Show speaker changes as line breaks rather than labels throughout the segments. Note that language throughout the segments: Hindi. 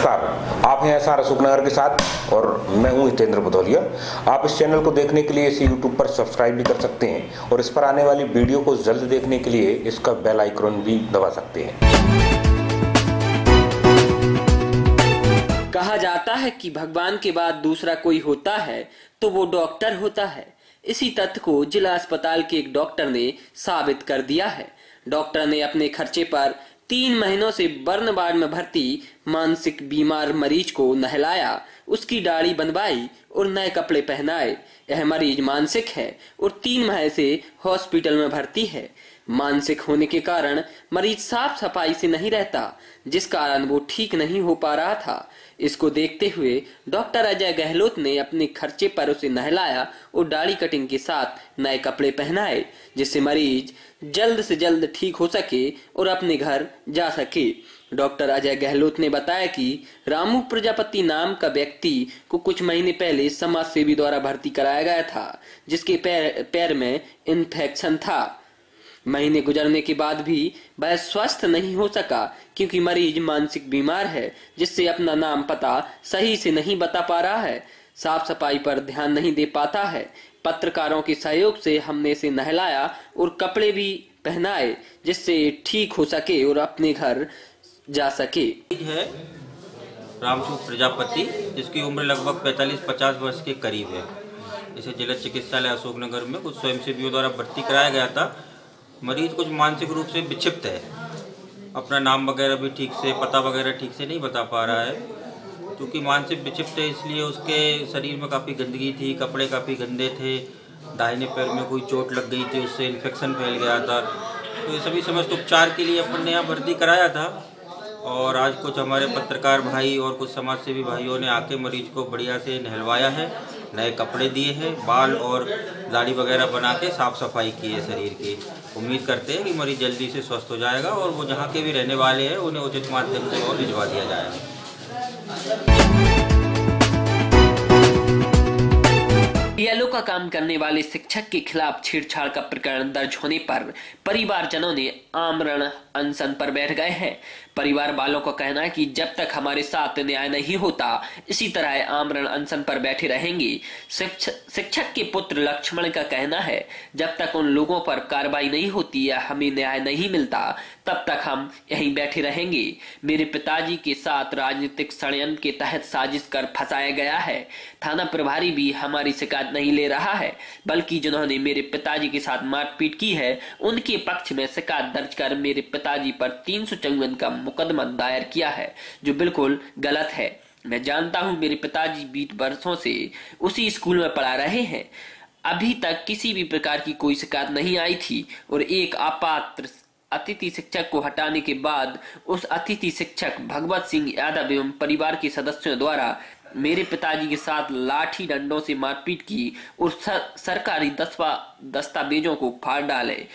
नमस्कार, आप हैं एसआर अशोकनगर के साथ और मैं हूं हितेंद्र भदौलिया। आप इस चैनल को देखने के लिए इसे यूट्यूब पर सब्सक्राइब भी कर सकते हैं और इस पर आने वाली वीडियो को जल्द देखने के लिए इसका बेल आइकन भी दबा सकते हैं।
कहा जाता है कि भगवान के बाद दूसरा कोई होता है तो वो डॉक्टर होता है। इसी तथ्य को जिला अस्पताल के एक डॉक्टर ने साबित कर दिया है। डॉक्टर ने अपने खर्चे पर 3 महीनों से बर्न वार्ड में भर्ती मानसिक बीमार मरीज को नहलाया, उसकी दाढ़ी बनवाई और नए कपड़े पहनाए। यह मरीज मानसिक है और 3 माह से हॉस्पिटल में भर्ती है। मानसिक होने के कारण मरीज साफ सफाई से नहीं रहता, जिस कारण वो ठीक नहीं हो पा रहा था। इसको देखते हुए डॉक्टर अजय गहलोत ने अपने खर्चे पर उसे नहलाया और दाढ़ी कटिंग के साथ नए कपड़े पहनाए, जिससे मरीज जल्द से जल्द ठीक हो सके और अपने घर जा सके। डॉक्टर अजय गहलोत ने बताया कि रामू प्रजापति नाम का व्यक्ति को कुछ महीने पहले समाज सेवी द्वारा भर्ती कराया गया था, जिसके पैर में इन्फेक्शन था। महीने गुजरने के बाद भी वह स्वस्थ नहीं हो सका, क्योंकि मरीज मानसिक बीमार है, जिससे अपना नाम पता सही से नहीं बता पा रहा है, साफ सफाई पर ध्यान नहीं दे पाता है। पत्रकारों के सहयोग से हमने इसे नहलाया और कपड़े भी पहनाए, जिससे ठीक हो सके और अपने घर जा सके।
है रामू प्रजापति, जिसकी उम्र लगभग 45-50 वर्ष के करीब है। इसे जिला चिकित्सालय अशोकनगर में कुछ स्वयंसेवियों द्वारा भर्ती कराया गया था। मरीज कुछ मानसिक रूप से विक्षिप्त है, अपना नाम वगैरह भी ठीक से, पता वगैरह ठीक से नहीं बता पा रहा है। क्योंकि मानसिक विक्षिप्त है, इसलिए उसके शरीर में काफ़ी गंदगी थी, कपड़े काफ़ी गंदे थे, दाहिने पैर में कोई चोट लग गई थी, उससे इन्फेक्शन फैल गया था। तो ये सभी समस्त उपचार के लिए अपन ने यहाँ भर्ती कराया था। और आज कुछ हमारे पत्रकार भाई और कुछ समाजसेवी भाइयों ने आके मरीज को बढ़िया से नहलवाया है, नए कपड़े दिए हैं, बाल और दाढ़ी वगैरह बना के साफ़ सफाई की है शरीर की। उम्मीद करते हैं कि मरीज जल्दी से स्वस्थ हो जाएगा और वो जहाँ के भी रहने वाले हैं उन्हें उचित माध्यम से और भिजवा दिया जाएगा।
बीएलओ का काम करने वाले शिक्षक के खिलाफ छेड़छाड़ का प्रकरण दर्ज होने पर परिवारजनों ने आमरण अनशन पर बैठ गए हैं। परिवार वालों का कहना है कि जब तक हमारे साथ न्याय नहीं होता, इसी तरह आमरण अनशन पर बैठे रहेंगे। शिक्षक के पुत्र लक्ष्मण का कहना है, जब तक उन लोगों पर कार्रवाई नहीं होती या हमें न्याय नहीं मिलता, तब तक हम यहीं बैठे रहेंगे। मेरे पिताजी के साथ राजनीतिक षड्यंत्र के तहत साजिश कर फंसाया गया है। थाना प्रभारी भी हमारी शिकायत नहीं ले रहा है, बल्कि जिन्होंने मेरे पिताजी के साथ मारपीट की है, उनके पक्ष में शिकायत दर्ज कर मेरे पिताजी पर 354 का मुकदमा दायर किया है, जो बिल्कुल गलत है। मैं जानता हूं मेरे पिताजी 20 वर्षों से उसी स्कूल में पढ़ा रहे हैं, अभी तक किसी भी प्रकार की कोई शिकायत नहीं आई थी। और एक अपात्र अतिथि शिक्षक को हटाने के बाद उस अतिथि शिक्षक भगवत सिंह यादव एवं परिवार के सदस्यों द्वारा मेरे पिताजी के साथ लाठी डंडों से मारपीट की और सरकारी दस्तावेजों को फाड़ डाले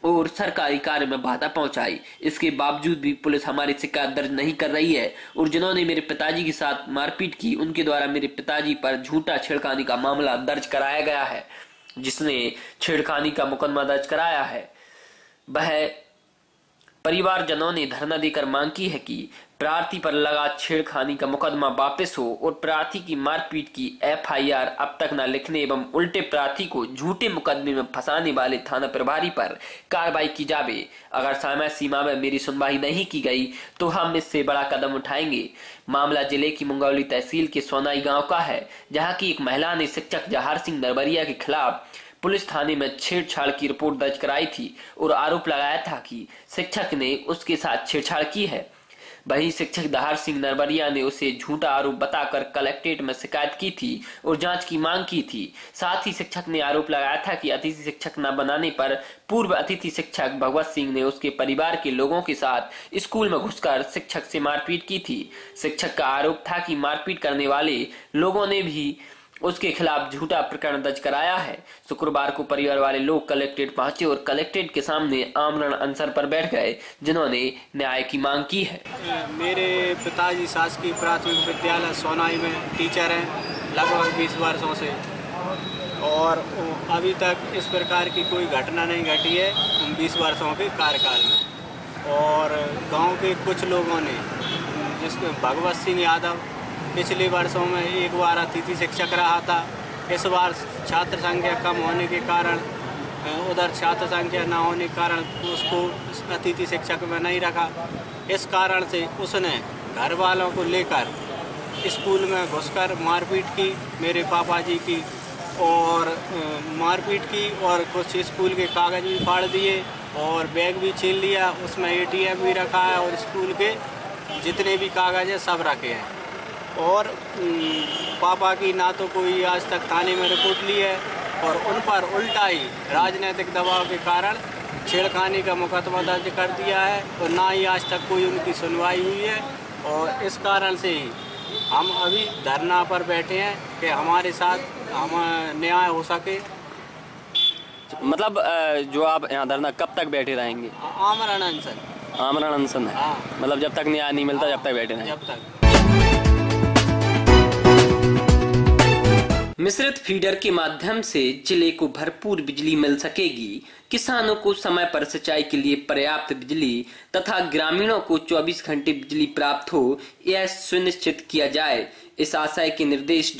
और सरकारी कार्य में बाधा पहुंचाई। इसके बावजूद भी पुलिस हमारी शिकायत दर्ज नहीं कर रही है और जिन्होंने मेरे पिताजी के साथ मारपीट की, उनके द्वारा मेरे पिताजी पर झूठा छेड़खानी का मामला दर्ज कराया गया है। जिसने छेड़खानी का मुकदमा दर्ज कराया है, वह परिवारजनों ने धरना देकर मांग की है कि प्रार्थी पर लगा छेड़खानी का मुकदमा वापस हो और प्रार्थी की मारपीट की एफआईआर अब तक न लिखने एवं उल्टे प्रार्थी को झूठे मुकदमे में फंसाने वाले थाना प्रभारी पर कार्रवाई की जावे। अगर समय सीमा में मेरी सुनवाई नहीं की गई तो हम इससे बड़ा कदम उठाएंगे। मामला जिले की मुंगौली तहसील के सोनाई गाँव का है, जहाँ की एक महिला ने शिक्षक जहार सिंह नरवरिया के खिलाफ पुलिस थाने में छेड़छाड़ की रिपोर्ट दर्ज कराई थी और आरोप लगाया था कि शिक्षक ने उसके साथ छेड़छाड़ की है। वहीं शिक्षक जहार सिंह नरवरिया ने उसे झूठा आरोप बताकर कलेक्ट्रेट में शिकायत की थी और जांच की मांग की थी। साथ ही शिक्षक ने आरोप लगाया था कि अतिथि शिक्षक न बनाने पर पूर्व अतिथि शिक्षक भगवत सिंह ने उसके परिवार के लोगों के साथ स्कूल में घुसकर शिक्षक से मारपीट की थी। शिक्षक का आरोप था कि मारपीट करने वाले लोगों ने भी उसके खिलाफ झूठा प्रकरण दर्ज कराया है। शुक्रवार को परिवार वाले लोग कलेक्ट्रेट पहुंचे और कलेक्ट्रेट के सामने आमरण अनशन पर बैठ गए, जिन्होंने न्याय की मांग की है।
मेरे पिताजी शासकीय प्राथमिक विद्यालय सोनाई में टीचर हैं लगभग 20 वर्षों से, और अभी तक इस प्रकार की कोई घटना नहीं घटी है 20 वर्षों के कार्यकाल में। और गांव के कुछ लोगों ने भगवत सिंह यादव पिछले वर्षों में एक बार अतिथि शिक्षक रहा था। इस बार छात्र संख्या कम होने के कारण, उधर छात्र संख्या न होने के कारण उसको अतिथि शिक्षक में नहीं रखा। इस कारण से उसने घर वालों को लेकर स्कूल में घुसकर मारपीट की, मेरे पापा जी की, और मारपीट की और कुछ स्कूल के कागज़ भी फाड़ दिए और बैग भी छीन लिया। उसमें ATM भी रखा है और स्कूल के जितने भी कागज़ हैं सब रखे हैं। और पापा की ना तो कोई आज तक थाने में रिपोर्ट ली है और उन पर उल्टा ही राजनीतिक दबाव के कारण छेड़खानी का मुकदमा दर्ज कर दिया है और ना ही आज तक कोई उनकी सुनवाई हुई है। और इस कारण से ही हम अभी धरना पर बैठे हैं कि हमारे साथ हम न्याय हो सके।
मतलब जो आप यहाँ धरना कब तक बैठे रहेंगे?
आमरण अनशन।
आमरण अनशन है?
हाँ।
मतलब जब तक न्याय नहीं मिलता जब तक बैठे रहेंगे?
जब तक।
मिश्रित फीडर के माध्यम से जिले को भरपूर बिजली मिल सकेगी, किसानों को समय पर सिंचाई के लिए पर्याप्त बिजली तथा ग्रामीणों को 24 घंटे बिजली प्राप्त हो, यह सुनिश्चित किया जाए। इस आशय के निर्देश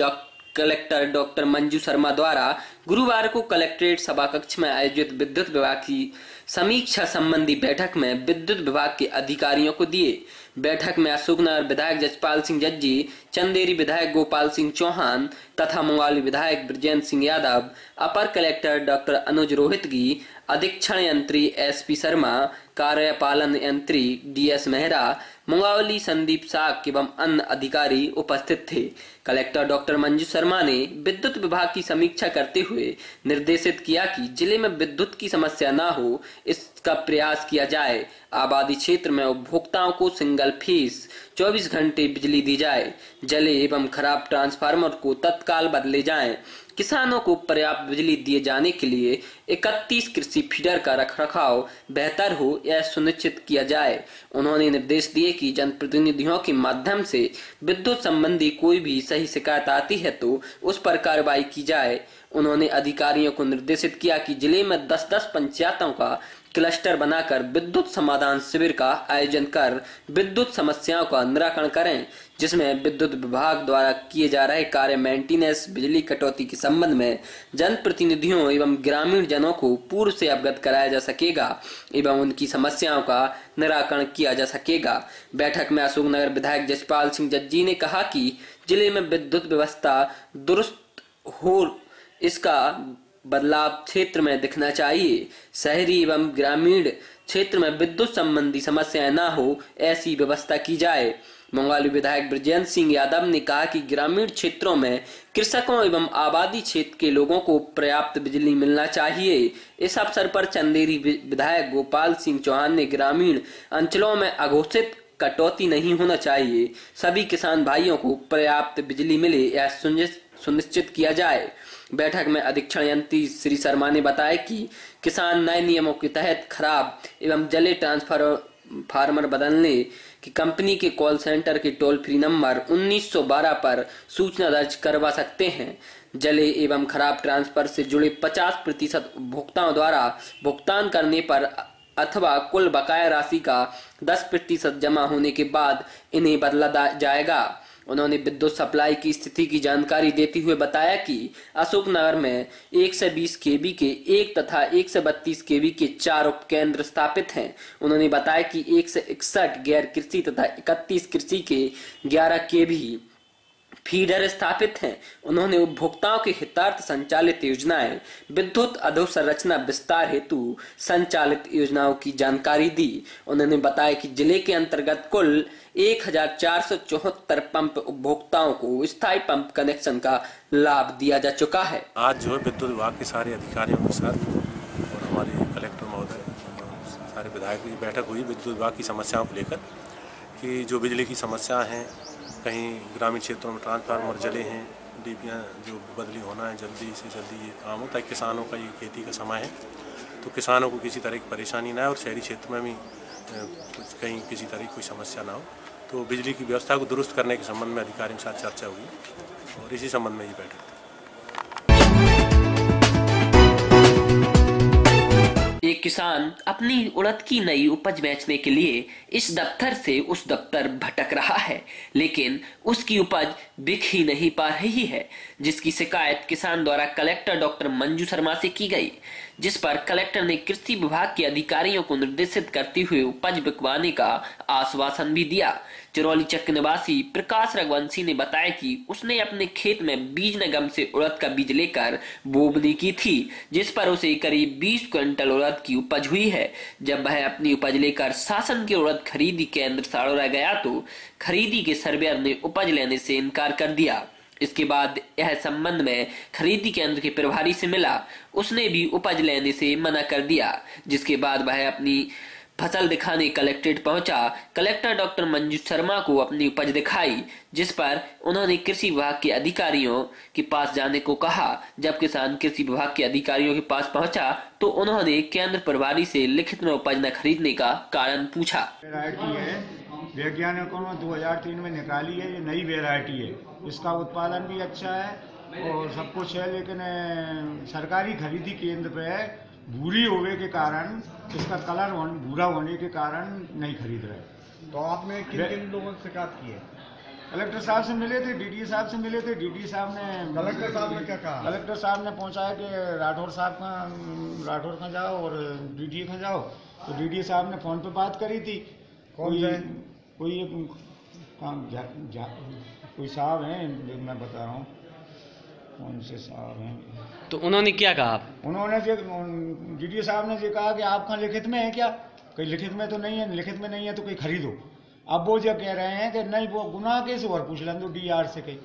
कलेक्टर डॉक्टर मंजू शर्मा द्वारा गुरुवार को कलेक्ट्रेट सभा कक्ष में आयोजित विद्युत विभाग की समीक्षा संबंधी बैठक में विद्युत विभाग के अधिकारियों को दिए। बैठक में अशोकनगर विधायक जसपाल सिंह जज्जी, चंदेरी विधायक गोपाल सिंह चौहान तथा मुंगावली विधायक ब्रजेंद्र सिंह यादव, अपर कलेक्टर डॉक्टर अनुज रोहितगी, अधीक्षण यंत्री SP शर्मा, कार्यपालन यंत्री DS मेहरा, मुंगावली संदीप साग एवं अन्य अधिकारी उपस्थित थे। कलेक्टर डॉक्टर मंजू शर्मा ने विद्युत विभाग की समीक्षा करते हुए निर्देशित किया कि जिले में विद्युत की समस्या न हो, इसका प्रयास किया जाए। आबादी क्षेत्र में उपभोक्ताओं को सिंगल फेज 24 घंटे बिजली दी जाए। जले एवं खराब ट्रांसफार्मर को तत्काल बदले जाएं। किसानों को पर्याप्त बिजली दिए जाने के लिए 31 कृषि फीडर का रखरखाव बेहतर हो, यह सुनिश्चित किया जाए। उन्होंने निर्देश दिए कि जनप्रतिनिधियों के माध्यम से विद्युत संबंधी कोई भी सही शिकायत आती है तो उस पर कार्रवाई की जाए। उन्होंने अधिकारियों को निर्देशित किया कि जिले में 10-10 पंचायतों का क्लस्टर बनाकर विद्युत समाधान शिविर का आयोजन कर विद्युत समस्याओं का निराकरण करें, जिसमें विद्युत विभाग द्वारा किए जा रहे कार्य, मेंटेनेंस, बिजली कटौती के संबंध में जनप्रतिनिधियों एवं ग्रामीण जनों को पूर्व से अवगत कराया जा सकेगा एवं उनकी समस्याओं का निराकरण किया जा सकेगा। बैठक में अशोकनगर विधायक जसपाल सिंह जज्जी ने कहा कि जिले में विद्युत व्यवस्था दुरुस्त हो, इसका बदलाव क्षेत्र में दिखना चाहिए। शहरी एवं ग्रामीण क्षेत्र में विद्युत संबंधी समस्याएं न हो, ऐसी व्यवस्था की जाए। मुंगावली विधायक ब्रजेंद्र सिंह यादव ने कहा कि ग्रामीण क्षेत्रों में कृषकों एवं आबादी क्षेत्र के लोगों को पर्याप्त बिजली मिलना चाहिए। इस अवसर पर चंदेरी विधायक गोपाल सिंह चौहान ने ग्रामीण अंचलों में अघोषित कटौती नहीं होना चाहिए, सभी किसान भाइयों को पर्याप्त बिजली मिले, यह सुनिश्चित किया जाए। बैठक में अधीक्षण यंत्री श्री शर्मा ने बताया कि किसान नए नियमों के तहत खराब एवं जले ट्रांसफार्मर बदलने की कंपनी के कॉल सेंटर के टोल फ्री नंबर 1912 पर सूचना दर्ज करवा सकते हैं। जले एवं खराब ट्रांसफर से जुड़े 50% उपभोक्ताओं द्वारा भुगतान करने पर अथवा कुल बकाया राशि का 10% जमा होने के बाद इन्हें बदला जाएगा। उन्होंने विद्युत सप्लाई की स्थिति की जानकारी देते हुए बताया कि अशोकनगर में 120 केवी के 1 तथा 132 केवी के 4 उपकेंद्र स्थापित हैं। उन्होंने बताया कि 161 गैर कृषि तथा 31 कृषि के 11 केवी फीडर स्थापित हैं। उन्होंने उपभोक्ताओं के हितार्थ संचालित योजनाएं, विद्युत अधोसंरचना विस्तार हेतु संचालित योजनाओं की जानकारी दी। उन्होंने बताया कि जिले के अंतर्गत कुल 1474 पंप उपभोक्ताओं को स्थायी पंप कनेक्शन का लाभ दिया जा चुका है।
आज जो है विद्युत विभाग के सारे अधिकारियों के साथ और हमारे कलेक्टर महोदय, सारे विधायक की बैठक हुई विद्युत विभाग की समस्याओं को लेकर कि जो बिजली की समस्या हैं, कहीं ग्रामीण क्षेत्रों में ट्रांसफार्मर जले हैं, डीपीआं जो बदली होना है, जल्दी से जल्दी ये काम होता है। किसानों का ये खेती का समय है तो किसानों को किसी तरह की परेशानी ना हो और शहरी क्षेत्र में भी कहीं किसी तरह की कोई समस्या ना हो, तो बिजली की व्यवस्था को दुरुस्त करने के संबंध में अधिकारियों के साथ चर्चा हुई और इसी संबंध में ये बैठक थी।
एक किसान अपनी उड़द की नई उपज बेचने के लिए इस दफ्तर से उस दफ्तर भटक रहा है, लेकिन उसकी उपज बिक ही नहीं पा रही है, जिसकी शिकायत किसान द्वारा कलेक्टर डॉक्टर मंजू शर्मा से की गई, जिस पर कलेक्टर ने कृषि विभाग के अधिकारियों को निर्देशित करते हुए उपज बिकवाने का आश्वासन भी दिया। चिरौली चक्क निवासी प्रकाश रघुवंशी ने बताया कि उसने अपने खेत में बीज निगम से उड़द का बीज लेकर बोवनी की थी, जिस पर उसे करीब 20 क्विंटल उड़द की उपज हुई है। जब वह अपनी उपज लेकर शासन के उड़द खरीदी केंद्र साड़ोरा गया तो खरीदी के सर्वेयर ने उपज लेने से इनकार कर दिया। इसके बाद यह संबंध में खरीदी केंद्र के प्रभारी से मिला, उसने भी उपज लेने से मना कर दिया, जिसके बाद वह अपनी फसल दिखाने कलेक्ट्रेट पहुंचा। कलेक्टर डॉक्टर मंजू शर्मा को अपनी उपज दिखाई, जिस पर उन्होंने कृषि विभाग के अधिकारियों के पास जाने को कहा। जब किसान कृषि विभाग के अधिकारियों के पास पहुंचा तो उन्होंने केंद्र प्रभारी से लिखित में उपज न खरीदने का कारण पूछा।
वैरायटी है, वैज्ञानिकों ने 2003 में निकाली है, ये नई वैरायटी है, इसका उत्पादन भी अच्छा है और सब कुछ है, लेकिन सरकारी खरीदी केंद्र पे भूरी होने के कारण, इसका कलर भूरा होने के कारण नहीं खरीद रहे।
तो आपने किन लोगों से शिकायत की है?
कलेक्टर साहब से मिले थे, डीडी साहब से मिले थे। डीडी साहब ने,
कलेक्टर साहब ने क्या कहा?
कलेक्टर साहब ने पहुंचाया कि राठौर का जाओ और डीडी का जाओ। तो डीडी साहब ने फोन पे बात करी थी। कोई साहब हैं, मैं बता रहा हूँ कौन से साहब हैं।
तो उन्होंने क्या कहा?
उन्होंने डीडी साहब ने ये कहा कि आपका लिखित में है क्या? कोई लिखित में तो नहीं है, लिखित में नहीं है तो कोई खरीदो। अब वो जो कह रहे हैं कि नहीं, वो गुनाह कैसे और पूछ लें तो डीआर से कहीं।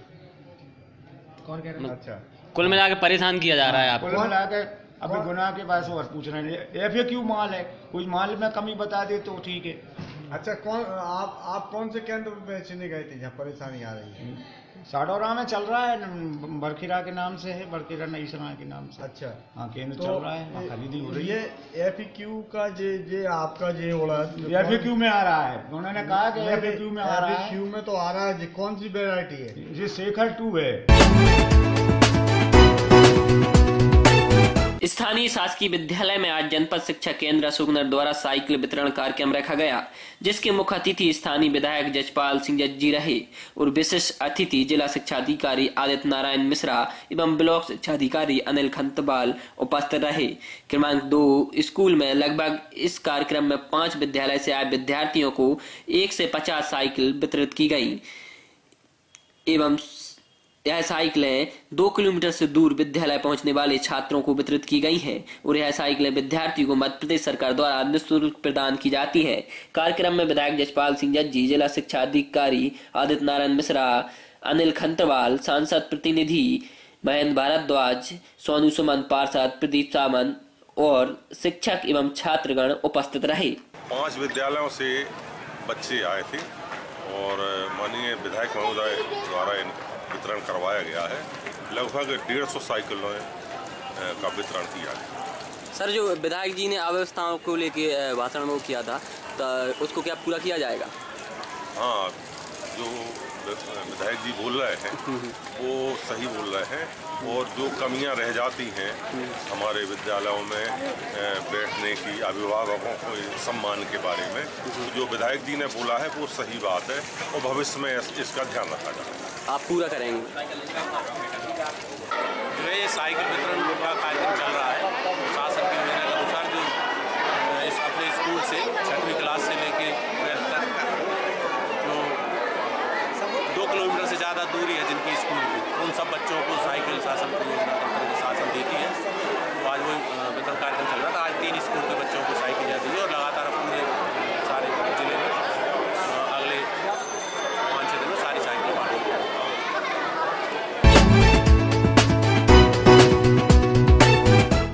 कौन कह रहे हैं? अच्छा,
कुल मिला के परेशान किया जा रहा है आपको।
कुल मिला के अभी गुनाह के पास और पूछ रहे हैं। FAQ माल है, कोई माल में कमी बता दे तो ठीक है।
अच्छा, आप कौन से केंद्र पे बेचने गए थे जहाँ परेशानी आ रही है?
साड़ोरा में चल रहा है, बरखीरा के नाम से है, बरखीरा नई सराय के नाम से।
अच्छा,
हाँ, केंद्र चल रहा है, वहाँ खरीदी हो रही है।
ये FAQ का जे आपका जे उड़द
FAQ में आ रहा है, उन्होंने कहा कि FAQ में आ रहा है।
FAQ में तो आ रहा है। कौन सी वैरायटी है?
ये शेखर 2 है।
स्थानीय शासकीय विद्यालय में आज जनपद शिक्षा केंद्र अशोकनगर द्वारा साइकिल वितरण कार्यक्रम रखा गया, जिसके मुख्य अतिथि स्थानीय विधायक जजपाल सिंह जज्जी रहे और विशेष अतिथि जिला शिक्षा अधिकारी आदित्य नारायण मिश्रा एवं ब्लॉक शिक्षा अधिकारी अनिल खंतवाल उपस्थित रहे। क्रमांक 2 स्कूल में लगभग इस कार्यक्रम में 5 विद्यालय से आए विद्यार्थियों को 1 से 50 साइकिल वितरित की गई एवं यह साइकिलें 2 किलोमीटर से दूर विद्यालय पहुंचने वाले छात्रों को वितरित की गई हैं और यह साइकिलें विद्यार्थियों को मध्य प्रदेश सरकार द्वारा निःशुल्क प्रदान की जाती हैं। कार्यक्रम में विधायक जजपाल सिंह जज्जी, जिला शिक्षा अधिकारी आदित्य नारायण मिश्रा, अनिल खंतवाल, सांसद प्रतिनिधि महेंद्र भारद्वाज, सोनू सुमन पार्षद प्रदीप सामंत और शिक्षक एवं छात्रगण उपस्थित रहे।
5 विद्यालयों से बच्चे आए थे और माननीय विधायक महोदय द्वारा वितरण करवाया गया है। लगभग 150 साइकिलों का वितरण किया गया।
सर, जो विधायक जी ने अव्यवस्थाओं को लेके भाषण में किया था, तो उसको क्या पूरा किया जाएगा?
हाँ, जो विधायक जी बोल रहे हैं वो सही बोल रहे हैं और जो कमियां रह जाती हैं हमारे विद्यालयों में बैठने की, अभिभावकों को सम्मान के बारे में, जो विधायक जी ने बोला है वो सही बात है और भविष्य में इसका ध्यान रखा जाएगा।
आप पूरा करेंगे?
जो है ये साइकिल वितरण का कार्यक्रम चल रहा है, शासन के निर्णय के अनुसार जो इस अपने स्कूल से 6वीं क्लास से लेके 12th तक जो 2 किलोमीटर से ज़्यादा दूरी है जिनकी स्कूल की, उन सब बच्चों को साइकिल शासन की योजना